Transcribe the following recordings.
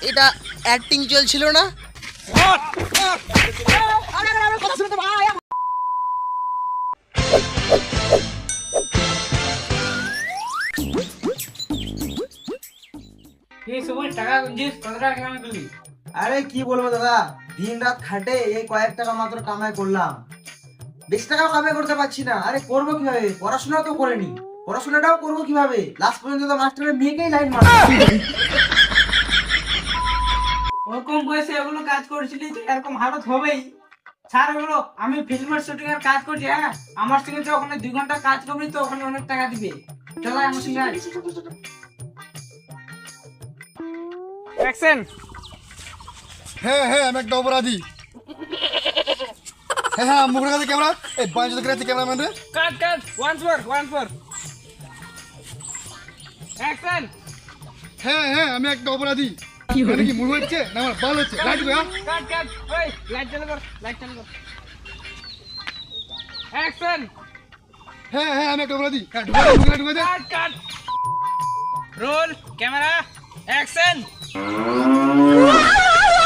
এটা অ্যাক্টিং চলছিল না? আরে কি বলবো দাদা, দিন রাত খাটে এই কয়েক টাকা মাত্র কামাই করলাম, বেশি টাকাও কামাই করতে পারছি না। আরে করবো কিভাবে? পড়াশোনা তো করিনি, পড়াশোনাটাও করবো কিভাবে? লাস্ট পর্যন্ত তো মাস্টারের মেয়েকেই লাইন মারা। ওরকম বয়সে এগুলো কাজ করছিলি তো এরকম হালত হবেই। স্যার এগুলো আমি ফিল্মের শুটিং এর কাজ করছি, হ্যাঁ আমার সঙ্গে তো ওখানে 2 ঘন্টা কাজ করবি তো ওখানে অনেক টাকা দিবে। চলো আমার সঙ্গে আয়। অ্যাকশন। হ্যাঁ হ্যাঁ আমি একটা অপরাধী। হ্যাঁ হ্যাঁ মুখের কাছে ক্যামেরা, এই বাঞ্চ দেখে আছে ক্যামেরাম্যান রে। কাট কাট ওয়ান্স ফর অ্যাকশন। হ্যাঁ হ্যাঁ আমি একটা অপরাধী। মানে কি মুখ হচ্ছে না আমার বাল হচ্ছে? লাইট গো। কাট কাট ওই লাইট চালু কর অ্যাকশন। হ্যাঁ হ্যাঁ আমি একটা অপরাধী। হ্যাঁ ঢুকে দে। কাট কাট রোল ক্যামেরা অ্যাকশন।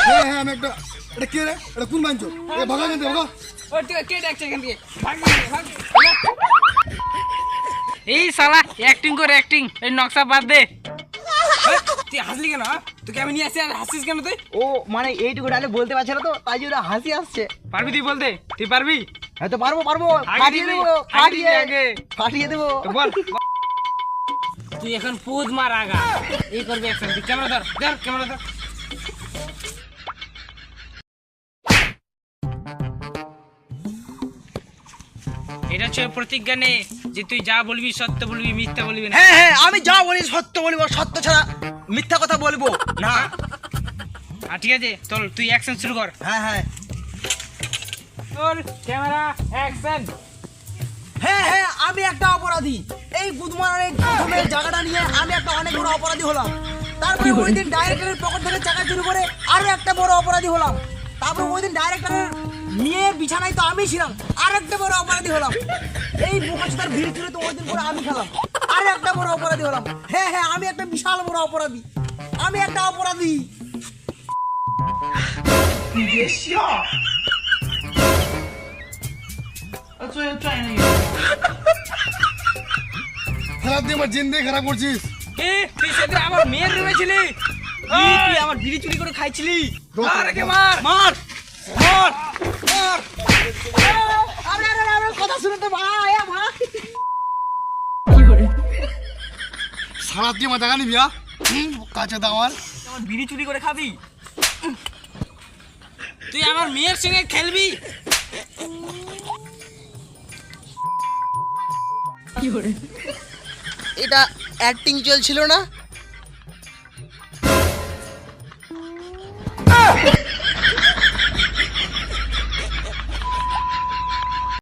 হ্যাঁ হ্যাঁ আমি একটা, এটা কে রে? এটা কোন বাঞ্চ? এ ভাগা কেন ভাগা? ও ঠিক কে ডাকছে এখান থেকে? ভাগ। এই শালা অ্যাক্টিং করে অ্যাক্টিং, এই নকশা বাদ দে। তুই হাসলি কেন? তোকে আমি নিয়ে আসি আর হাসিস কেন তুই? ও মানে এইটুকু ডায়লগ বলতে পারছে না তো, তাই জন্য হাসি আসছে। পারবি তুই বলতে? তুই পারবি? হ্যাঁ তো পারবো আগে ফাটিয়ে দিবি, দেবো, আগে দিবি আগে। ফাটিয়ে দেবো। তো বল। তুই এখন পুদ মার আগা এই করবি অ্যাকশন। তুই ক্যামেরা ধর। এটা হচ্ছে প্রতিজ্ঞা নে যে তুই যা বলবি সত্য বলবি, মিথ্যা বলবি না। হ্যাঁ হ্যাঁ আমি যা বলি সত্য বলবো, সত্য ছাড়া মিথ্যা কথা বলবো না। আর ঠিক আছে চল তুই অ্যাকশন শুরু কর। হ্যাঁ হ্যাঁ তোর ক্যামেরা অ্যাকশন। হ্যাঁ হ্যাঁ আমি একটা অপরাধী। এই গুদমানের ঘুমের জায়গাটা নিয়ে আমি একটা অনেক বড় অপরাধী হলাম। তারপরে ওই দিন ডাইরেক্টরের পকেট থেকে টাকা চুরি করে আরো একটা বড় অপরাধী হলাম। তারপর ওই দিন ডাইরেক্টরের মেয়ের বিছানায় তো আমি ছিলাম, আর একটা বড় অপরাধী হলাম। এই বোকাচোদার ভিড় ছিল তো ওই দিন করে আমি খেলাম, আর একটা বড় অপরাধী হলাম। হ্যাঁ হ্যাঁ আমি একটা বিশাল বড় অপরাধী, আমি একটা অপরাধী। খারাপ দিয়ে আমার জিন্দেগি খারাপ করছিস। তুই সেদিন আমার মেয়ের রুমে ছিলি, তুই আমার বিড়ি চুরি করে খাইছিলি। মার। আরে আরে আরে কথা শুনে তো ভাই ভাই। সারা দিয়ে আমার দেখা নিবি? কাছে দাওয়ার আমার বিড়ি চুরি করে খাবি? তুই আমার মেয়ের সঙ্গে খেলবি? এটা অ্যাক্টিং চলছিল না?